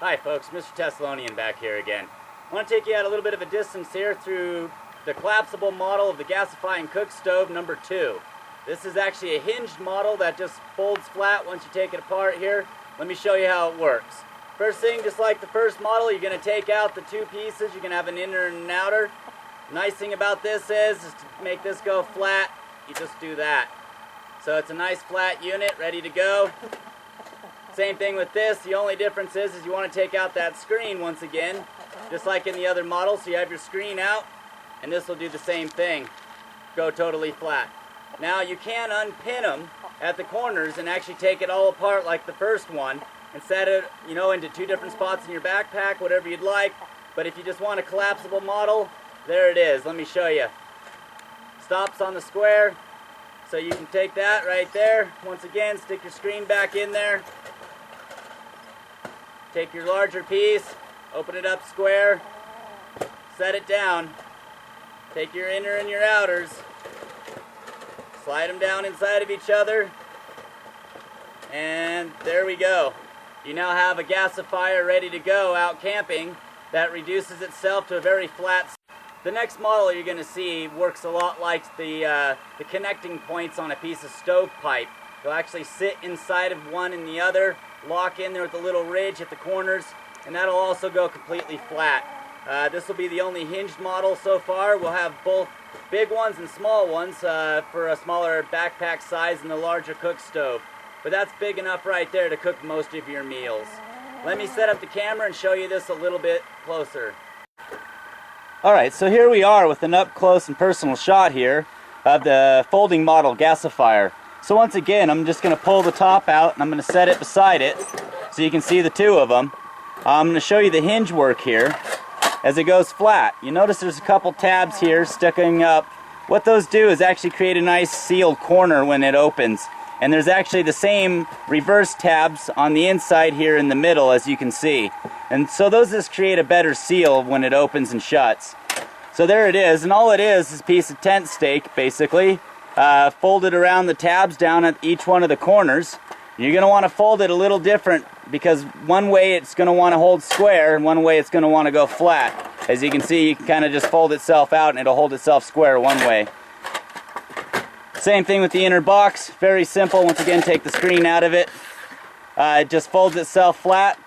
Hi folks, Mr. Thessalonian back here again. I want to take you out a little bit of a distance here through the collapsible model of the Gasifier cook stove number 2. This is actually a hinged model that just folds flat once you take it apart here. Let me show you how it works. First thing, just like the first model, you're going to take out the two pieces. You're going to have an inner and an outer. Nice thing about this is to make this go flat, you just do that. So it's a nice flat unit ready to go. Same thing with this. The only difference is you want to take out that screen once again, just like in the other model. So you have your screen out, and this will do the same thing. Go totally flat. Now you can unpin them at the corners and actually take it all apart like the first one and set it, into two different spots in your backpack, whatever you'd like. But if you just want a collapsible model, there it is. Let me show you. Stops on the square, so you can take that right there. Once again, stick your screen back in there. Take your larger piece, open it up square, set it down. Take your inner and your outers, slide them down inside of each other, and there we go. You now have a gasifier ready to go out camping that reduces itself to a very flat. The next model you're going to see works a lot like the connecting points on a piece of stovepipe. They'll actually sit inside of one and the other, lock in there with a little ridge at the corners, and that'll also go completely flat. This will be the only hinged model so far. We'll have both big ones and small ones for a smaller backpack size and the larger cook stove. But that's big enough right there to cook most of your meals. Let me set up the camera and show you this a little bit closer. Alright, so here we are with an up close and personal shot here of the folding model Gasifier. So once again, I'm just going to pull the top out and I'm going to set it beside it so you can see the two of them. I'm going to show you the hinge work here as it goes flat. You notice there's a couple tabs here sticking up. What those do is actually create a nice sealed corner when it opens. And there's actually the same reverse tabs on the inside here in the middle, as you can see. And so those just create a better seal when it opens and shuts. So there it is, and all it is a piece of tent stake, basically, folded around the tabs down at each one of the corners. You're going to want to fold it a little different because one way it's going to want to hold square and one way it's going to want to go flat. As you can see, you can kind of just fold itself out and it'll hold itself square one way. Same thing with the inner box, very simple. Once again, take the screen out of it. It just folds itself flat.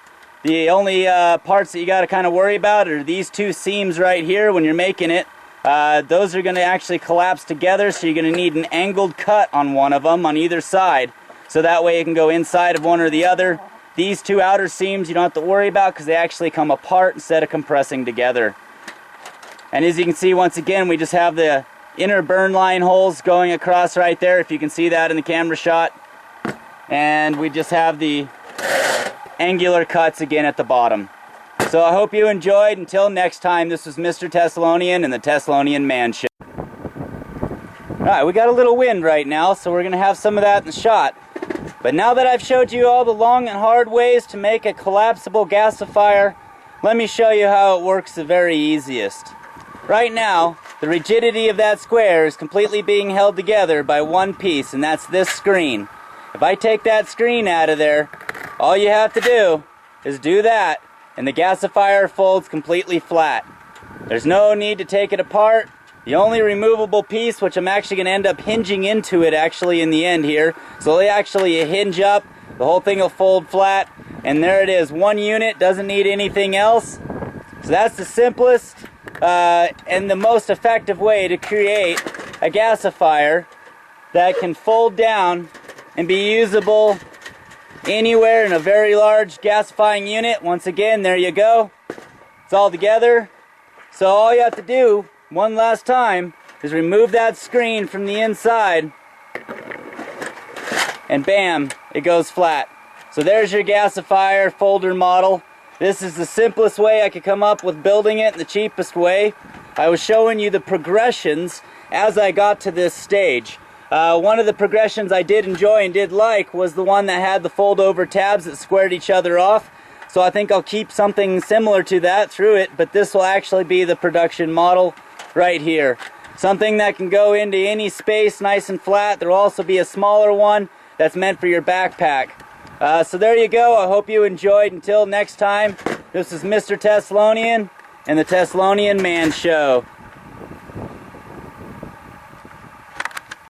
The only parts that you got to kind of worry about are these two seams right here when you're making it. Those are going to actually collapse together, so you're going to need an angled cut on one of them on either side. So that way it can go inside of one or the other. These two outer seams you don't have to worry about because they actually come apart instead of compressing together. And as you can see, once again, we just have the inner burn line holes going across right there, if you can see that in the camera shot. And we just have the angular cuts again at the bottom. So I hope you enjoyed. Until next time, this was Mr. Thessalonian and the Thessalonian Man Show. Alright, we got a little wind right now, so we're going to have some of that in the shot. But now that I've showed you all the long and hard ways to make a collapsible gasifier, let me show you how it works the very easiest. Right now, the rigidity of that square is completely being held together by one piece, and that's this screen. If I take that screen out of there, all you have to do is do that, and the gasifier folds completely flat. There's no need to take it apart. The only removable piece, which I'm actually going to end up hinging into it actually in the end here, so they actually hinge up, the whole thing will fold flat, and there it is. One unit, doesn't need anything else. So that's the simplest and the most effective way to create a gasifier that can fold down and be usable anywhere in a very large gasifying unit. Once again, there you go. It's all together. So all you have to do, one last time, is remove that screen from the inside, and bam, it goes flat. So there's your gasifier folder model. This is the simplest way I could come up with building it, and the cheapest way. I was showing you the progressions as I got to this stage. One of the progressions I did enjoy and did like was the one that had the fold over tabs that squared each other off. So I think I'll keep something similar to that through it, but this will actually be the production model right here. Something that can go into any space nice and flat. There will also be a smaller one that's meant for your backpack. So there you go. I hope you enjoyed. Until next time, this is Mr. Teslonian and the Teslonian Man Show.